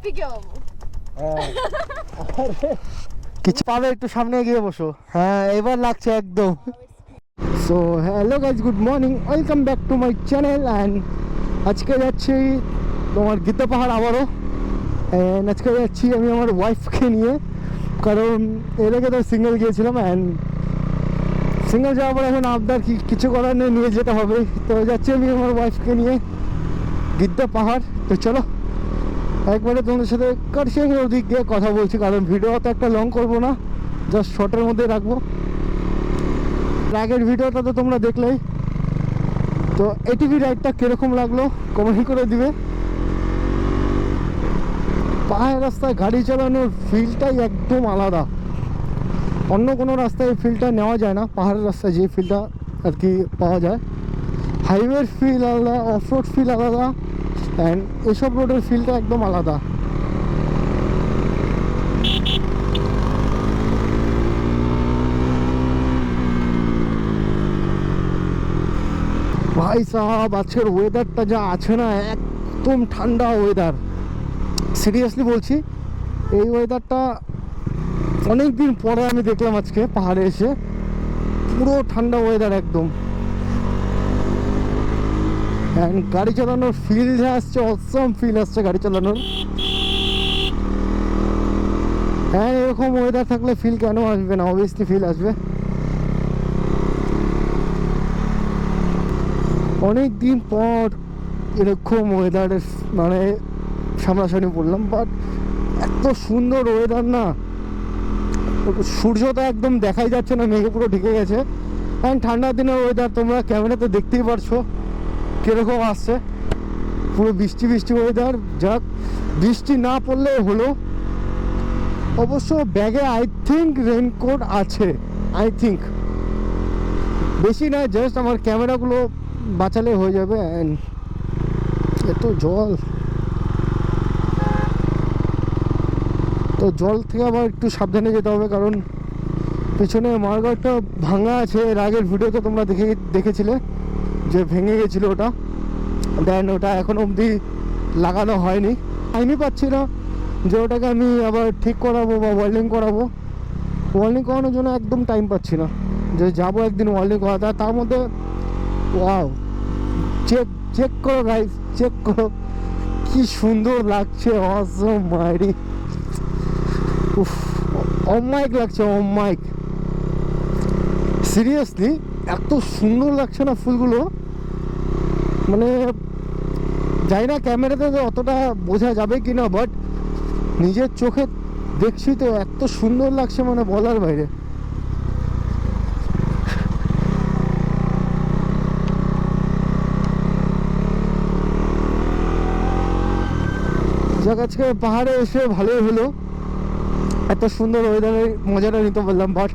পিকে বাবু কিছু পাবে, একটু সামনে গিয়ে বসো। হ্যাঁ এবার লাগছে একদম। So hello guys, good morning, welcome back to my channel. And আজকে যাচ্ছি তোমার গীতা পাহাড় আবারও। অ্যান্ড আজকে যাচ্ছি আমি আমার ওয়াইফকে নিয়ে, কারণ এর আগে তো সিঙ্গেল গিয়েছিলাম। অ্যান্ড সিঙ্গেল যাওয়ার পর এখন আবদার কিছু করার নেই, নিয়ে যেতে হবে। তো যাচ্ছি আমি আমার ওয়াইফকে নিয়ে গীতা পাহাড়। তো চলো একবারে তোমাদের সাথে কার্শিয়াংয়ের ওদিক গিয়ে কথা বলছি, কারণ ভিডিও তো একটা লং করবো না, জাস্ট শর্টের মধ্যে রাখবো। আগের ভিডিওটা তো তোমরা দেখলেই। তো এটিভি রাইডটা কীরকম লাগলো কমেন্ট করে দিবে। পাহাড় রাস্তায় গাড়ি চালানোর ফিলটাই একদম আলাদা, অন্য কোনো রাস্তায় এই ফিলটা নেওয়া যায় না। পাহাড়ের রাস্তায় যে ফিলটা আর কি পাওয়া যায়, হাইওয়ের ফিল আলাদা, অফ রোড ফিল আলাদা, অ্যান্ড এসব রোডের ফিলটা একদম আলাদা। ভাই সাহাব, আজকের ওয়েদারটা যা আছে না, একদম ঠান্ডা ওয়েদার। সিরিয়াসলি বলছি, এই ওয়েদারটা অনেক দিন পরে আমি দেখলাম আজকে পাহাড়ে এসে। পুরো ঠান্ডা ওয়েদার একদম। অ্যান্ড গাড়ি চালানোর ফিল যা আসছে, অসম ফিল আসছে গাড়ি চালানোর। হ্যাঁ, এরকম ওয়েদার থাকলে ফিল কেন আসবে না, অবভিয়াসলি ফিল আসবে। অনেক দিন পর এরকম ওয়েদারের মানে সামনাসামনি পড়লাম। বাট এত সুন্দর ওয়েদার না, সূর্যটা একদম দেখাই যাচ্ছে না, মেঘে পুরো ঢেকে গেছে। অ্যান্ড ঠান্ডার দিনের ওয়েদার তোমরা ক্যামেরাতে দেখতেই পারছো কীরকম আসছে, পুরো বৃষ্টি বৃষ্টি ওয়েদার। যাক, বৃষ্টি না পড়লে হলো। অবশ্য ব্যাগে আই থিঙ্ক রেনকোট আছে, আই থিঙ্ক। বেশি না, জাস্ট আমার ক্যামেরাগুলো বাঁচালে হয়ে যাবে। অ্যান্ড এত জল, তো জল থেকে আবার একটু সাবধানে যেতে হবে, কারণ পিছনে মার্গারটা ভাঙা আছে। এর আগের ভিডিওতে তোমরা দেখেছিলে যে ভেঙে গেছিলো ওটা। দেন ওটা এখনো অবধি লাগানো হয়নি, পাচ্ছি না যে ওটাকে আমি আবার ঠিক করাবো বা ওয়েল্ডিং করাবো। ওয়েল্ডিং করানোর জন্য একদম টাইম পাচ্ছি না, যে যাবো একদিন ওয়েল্ডিং করাতে। তার মধ্যে ওয়াও, চেক করো গাইস, চেক করো কি সুন্দর লাগছে, অসম মাইরি। উফ, অমাইক লাগছে, অমাইক। সিরিয়াসলি এত সুন্দর লাগছে না ফুলগুলো, মানে জানি না ক্যামেরাতে তো অতটা বোঝা যাবে কি না, বাট নিজের চোখে দেখছি তো এত সুন্দর লাগছে, মানে বলার বাইরে। যাক, আজকে পাহাড়ে এসে ভালোই হলো, এত সুন্দর ওয়েদারের মজাটা নিতে পারলাম। বাট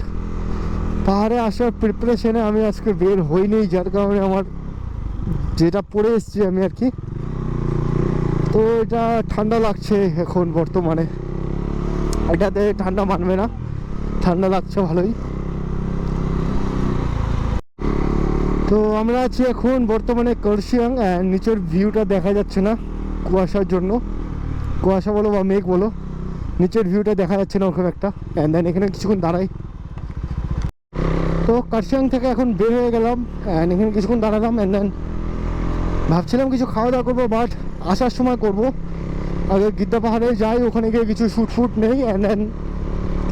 পাহাড়ে আসার প্রিপারেশনে আমি আজকে বের হইনি, যার কারণে আমার যেটা পরে এসছি আমি আর কি, তো এটা ঠান্ডা লাগছে এখন বর্তমানে। এটাতে ঠান্ডা মানবে না, ঠান্ডা লাগছে ভালোই। তো আমরা আছি এখন বর্তমানে কার্শিয়াং। নিচের ভিউটা দেখা যাচ্ছে না কুয়াশার জন্য, কুয়াশা বলো বা মেঘ বলো, নিচের ভিউটা দেখা যাচ্ছে না ওরকম একটা। অ্যান্ড দেন এখানে কিছুক্ষণ দাঁড়াই। তো কার্শিয়াং থেকে এখন বের হয়ে গেলাম, অ্যান্ড এখানে কিছুক্ষণ দাঁড়ালাম। অ্যান্ড দেন ভাবছিলাম কিছু খাওয়া দাওয়া করবো, বাট আসার সময় করবো। আগে গীতা পাহাড়ে যাই, ওখানে গিয়ে কিছু শ্যুট নেই, অ্যান্ড দেন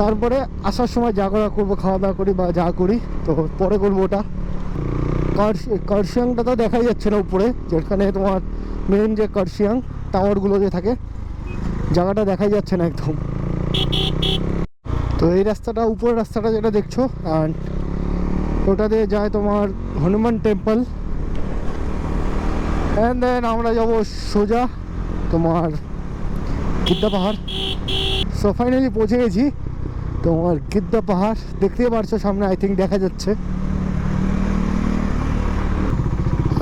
তারপরে আসার সময় যা করা করবো, খাওয়া দাওয়া করি বা যা করি, তো পরে করবো ওটা। কার্শিয়াংটা তো দেখাই যাচ্ছে না উপরে, যেখানে তোমার মেন যে কার্শিয়াং টাওয়ারগুলো যে থাকে, জায়গাটা দেখাই যাচ্ছে না একদম। তো এই রাস্তাটা, উপরের রাস্তাটা যেটা দেখছো, আর ওটা দিয়ে যায় তোমার হনুমান টেম্পল। অ্যান্ড দেন আমরা যাবো সোজা তোমার গীতা পাহাড়। সো ফাইনালি পৌঁছে গেছি তোমার গীতা পাহাড়, দেখতেই পারছো সামনে, আই থিঙ্ক দেখা যাচ্ছে।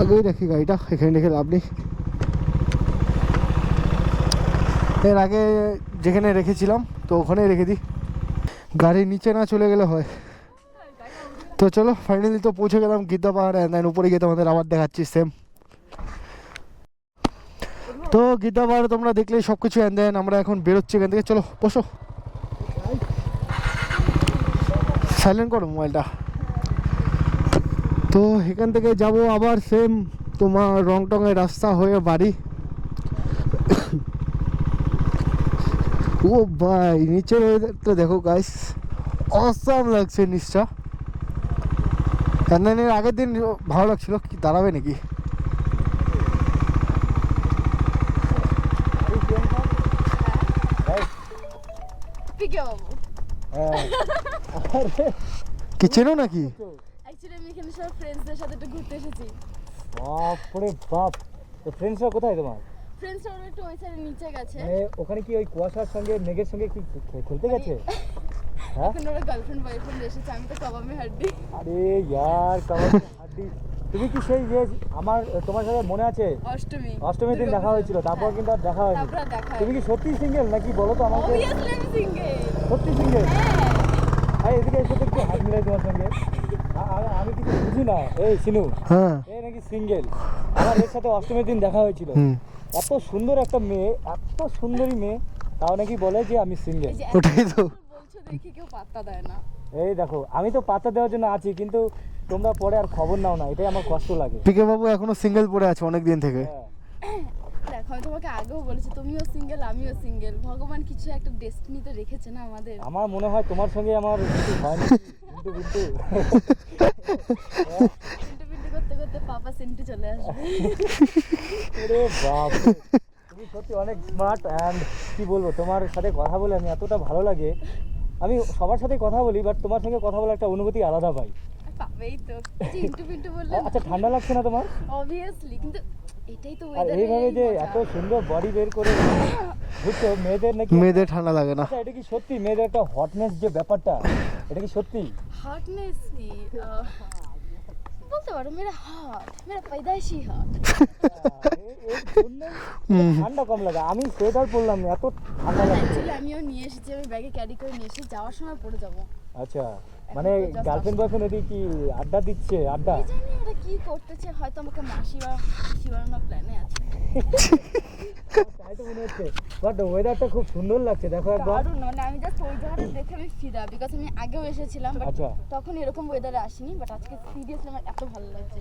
আগেই রাখি গাড়িটা, এখানে রেখে লাভ নেই। এর আগে যেখানে রেখেছিলাম তো ওখানেই রেখে দিই, গাড়ির নিচে না চলে গেলে হয়। তো চলো ফাইনালি তো পৌঁছে গেলাম গীতা পাহাড়। অ্যান্ড দেন উপরে গিয়ে তোমাদের আবার দেখাচ্ছি সেম। তো গীতাবার তোমরা দেখলেই সব কিছু এন্ড দেন আমরা এখন বেরোচ্ছি এখান থেকে। চলো বসো, সাইলেন্ট করো মোবাইলটা। তো এখান থেকে যাব আবার সেম তোমার রংটংয়ের রাস্তা হয়ে বাড়ি। ও ভাই নিচের ওয়েদারটা দেখো গাইস, অসাম লাগছে নিচটা। এর আগের দিন ভালো লাগছিল, কি দাঁড়াবে নাকি? কি চেনো নাকি? অ্যাকচুয়ালি আমি এখানে সব ফ্রেন্ডসদের সাথে একটু ঘুরতে এসেছি। বাপরে বাপ, তো ফ্রেন্ডসরা কোথায় তোমার? ফ্রেন্ডসরা একটু ওই সাইডে নিচে গেছে। ওখানে কি ওই কুয়াশার সঙ্গে মেঘের সঙ্গে কি খেলতে গেছে? হ্যাঁ, এখন ওরা গার্লফ্রেন্ড বয়ফ্রেন্ড এসেছে, আমি তো কবামে হাড্ডি। আরে ইয়ার কাবাবে হাড্ডি। তুমি কি সেই যে আমার তোমার সাথে মনে আছে অষ্টমীর দিন দেখা হয়েছিল, তারপর কিন্তু আর দেখা হয়নি। তুমি কি সত্যি সিঙ্গেল নাকি বলো তো আমাকে? অবভিয়াসলি আমি সিঙ্গেল। সত্যি সিঙ্গেল? হ্যাঁ। আরে এদিকে এসে তো একটু হাত মিলাই তোমার সঙ্গে। আমি কিছু বুঝি না। এই সিনু, হ্যাঁ এই নাকি সিঙ্গেল? আমার এর সাথে অষ্টমীর দিন দেখা হয়েছিল। এত সুন্দর একটা মেয়ে, এত সুন্দরী মেয়ে, তাও নাকি বলে যে আমি সিঙ্গেল। ওটাই তো বলছো দেখি কেউ পাত্তা দেয় না। এই দেখো, আমি তো পাত্তা দেওয়ার জন্য আছি, কিন্তু তোমরা পরে আর খবর নাও না, এটাই আমার কষ্ট লাগে। পিকে বাবু এখনো সিঙ্গেল পড়ে আছে অনেক দিন থেকে। হ্যাঁ। দেখো আমি তোমাকে আগেও বলেছি তুমিও সিঙ্গেল আমিও সিঙ্গেল, ভগবান কিছু একটা ডেস্টিনিতে রেখেছে না আমাদের। আমার মনে হয় তোমার সঙ্গে আমার কিছু হয় না, কিন্তু বিন্টু বিন্টু করতে করতে পাপা সেন্টু চলে আসবে। আরে বাপ, তুমি সত্যি অনেক স্মার্ট। অ্যান্ড কি বলবো, তোমার সাথে কথা বলে আমি এতটা ভালো লাগে। আমি সবার সাথে কথা বলি, বাট তোমার সঙ্গে কথা বলে একটা অনুভূতি আলাদা পাই। পাবেই তো, বিন্টু বিন্টু বললে। আচ্ছা, ঠান্ডা লাগছে না তোমার? অবভিয়াসলি, কিন্তু এটাই তো আর ওয়েদার। এইভাবে যে এত সুন্দর বডি বের করে বুঝছো, মেয়েদের নাকি মেয়েদের ঠান্ডা লাগে না। আচ্ছা, এটা কি সত্যি মেয়েদের একটা হটনেস যে ব্যাপারটা, এটা কি সত্যি? হটনেস কি বলতে পারো, মেরা হট, মেরা পয়দাইশি হট। ঠান্ডা কম লাগে। আমি সোয়েটার পরলাম, এত ঠান্ডা লাগছে। অ্যাকচুয়ালি আমিও নিয়ে এসেছি, আমি ব্যাগে ক্যারি করে নিয়ে এসেছি, যাওয়ার সময় পরে যাব। আচ্ছা, মানে গার্লফ্রেন্ড বয়ফ্রেন্ড ওদিকে কি আড্ডা দিচ্ছে? আড্ডা কি জানি ওরা কি করতেছে, হয়তো আমাকে মাসি বা পিসি বানানোর প্ল্যানে আছে। তাই তো মনে হচ্ছে। বাট ওয়েদারটা খুব সুন্দর লাগছে, দেখো একবার। দারুণ, মানে আমি জাস্ট ওই জায়গাটা দেখে আমি ফিদা, বিকজ আমি আগেও এসেছিলাম, বাট আচ্ছা। তখন এরকম ওয়েদারে আসিনি, বাট আজকে সিরিয়াসলি আমার এত ভালো লাগছে।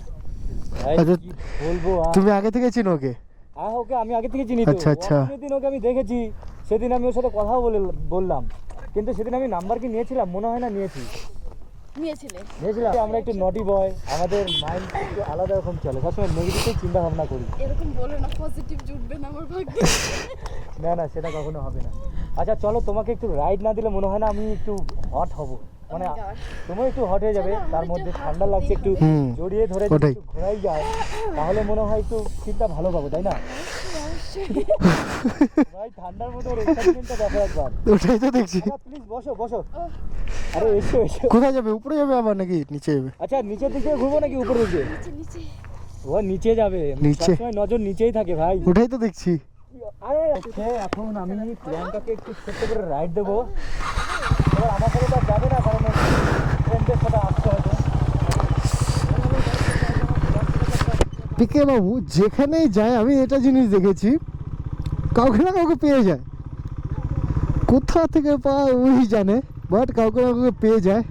ভাই, আচ্ছা, কি বলবো আর। তুমি আগে থেকে চিনো ওকে? ওকে আমি আগে থেকে চিনি তো। আচ্ছা, আচ্ছা। সেদিন ওকে আমি দেখেছি, সেদিন আমি ওর সাথে কথাও বললাম, কিন্তু সেদিন আমি নাম্বার কি নিয়েছিলাম? মনে হয় না নিয়েছিলাম। আমরা একটু নটি বয়, আমাদের মাইন্ড একটু আলাদা রকম চলে, সবসময় নেগেটিভ চিন্তা ভাবনা করি। এরকম বলো না, পজিটিভ জুটবে না আমার ভাগ্যে। না সেটা কখনো হবে না। আচ্ছা চলো, তোমাকে একটু রাইড না দিলে মনে হয় না আমি একটু হট হব, মানে তুমি একটু হট হয়ে যাবে, তার মধ্যে ঠান্ডা লাগছে, একটু জড়িয়ে ধরে যদি একটু ঘোরাই যায় তাহলে মনে হয় একটু ফিলটা ভালো পাবো, তাই না? ভাই, ঠান্ডার মধ্যে এক্সাইটমেন্টটা দেখো একবার। ওটাই তো দেখছি। প্লিজ বসো। আরে এসো। কোথায় যাবে? উপরে যাবে আবার নাকি নিচে যাবে? আচ্ছা, নিচের দিকে ঘুরবো নাকি উপর দিকে? নিচে। ও নিচে যাবে, নিচে। সবসময় নজর নিচেই থাকে ভাই। ওটাই তো দেখছি। আরে এখন আমি প্রিয়াঙ্কাকে একটু ছোট্ট করে রাইড দেবো। এবার আমার সাথে তো যাবে না, কারণ ফ্রেন্ডের সাথে আসতে হবে। পিকে বাবু যেখানেই যায় আমি এটা জিনিস দেখেছি, কাউকে না কাউকে পেয়ে যায়। কোথা থেকে পায় ওই জানে, বাট কাউকে না কাউকে পেয়ে যায়।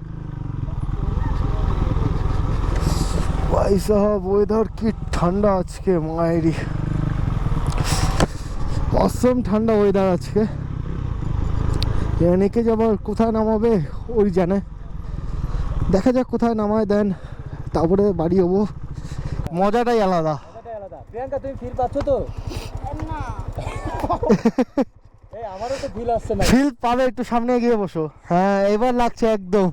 ভাই সাহেব, ওয়েদার কি ঠান্ডা আজকে, মায়েরি অসম ঠান্ডা ওয়েদার আজকে। এনেকে যাবার কোথায় নামাবে ওই জানে, দেখা যাক কোথায় নামায় দেন, তারপরে বাড়ি হবো। মজাটাই আলাদা। প্রিয়াঙ্কা, তুমি ফিল পাচ্ছ তো? না, আমারও তো ফিল আসছে না। ফিল পাবে, একটু সামনে গিয়ে বসো। হ্যাঁ, এবার লাগছে একদম।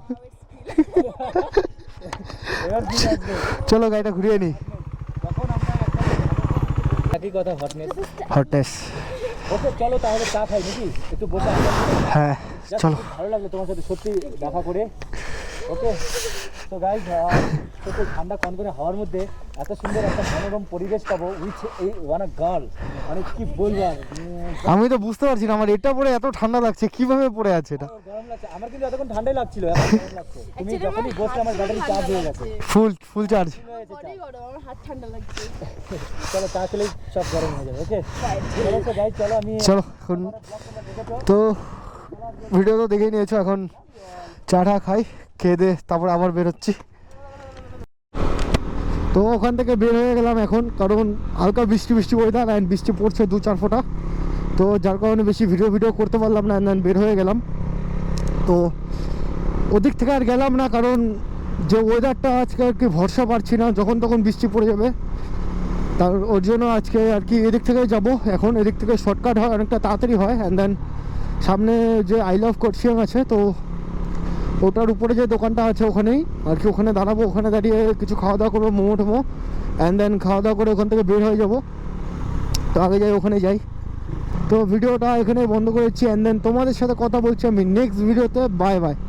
এবার ফিল আসবে। চলো গাড়িটা ঘুরিয়ে নি। যখন আমরা একই কথা, হটনেস। ওকে চলো তাহলে চা খাই নাকি, একটু বসে। হ্যাঁ চলো। ভালো লাগলো তোমার সাথে সত্যি দেখা করে। ওকে তো গাইজ, সত্যি ঠান্ডা কনকনে হাওয়ার মধ্যে এত সুন্দর একটা মনোরম পরিবেশ পাবো উইথ এই ওয়ান আ গার্ল। মানে কি বলবো আর আমি তো বুঝতে পারছি না আমার এটা পরে এত ঠান্ডা লাগছে কিভাবে পড়ে আছে এটা গরম লাগছে আমার, কিন্তু এতক্ষণ ঠান্ডাই লাগছিল, এখন গরম লাগছে। তুমি যখনই বসলে আমার ব্যাটারি চার্জ হয়ে গেছে। Full charge. বডি গরম, আমার হাত ঠান্ডা লাগছে। চলো চা খেলেই সব গরম হয়ে যাবে। ওকে চলো তো গাইজ, চলো আমি চলো এখন তো ভিডিও তো দেখেই নিয়েছো, এখন চা টা খাই, খেয়ে দে তারপর আবার বেরোচ্ছি। তো ওখান থেকে বের হয়ে গেলাম এখন, কারণ হালকা বৃষ্টি ওয়েদার অ্যান্ড বৃষ্টি পড়ছে 2-4 ফোঁটা, তো যার কারণে বেশি ভিডিও করতে পারলাম না, অ্যান্ড বের হয়ে গেলাম। তো ওদিক থেকে আর গেলাম না, কারণ যে ওয়েদারটা আজকে আর কি ভরসা পাচ্ছি না, যখন তখন বৃষ্টি পড়ে যাবে, তার ওর জন্য আজকে আর কি এদিক থেকে যাব। এখন এদিক থেকে শর্টকাট হয়, অনেকটা তাড়াতাড়ি হয়, অ্যান্ড দেন সামনে যে আই লাভ কোটশিয়াং আছে, তো ওটার উপরে যে দোকানটা আছে ওখানেই আর কি, ওখানে দাঁড়াবো, ওখানে দাঁড়িয়ে কিছু খাওয়া দাওয়া করবো, মোমো অ্যান্ড দেন খাওয়া দাওয়া করে ওখান থেকে বের হয়ে যাব। তো আগে যাই, ওখানে যাই। তো ভিডিওটা এখানে বন্ধ করেছি, অ্যান্ড দেন তোমাদের সাথে কথা বলছি আমি নেক্সট ভিডিওতে। Bye bye.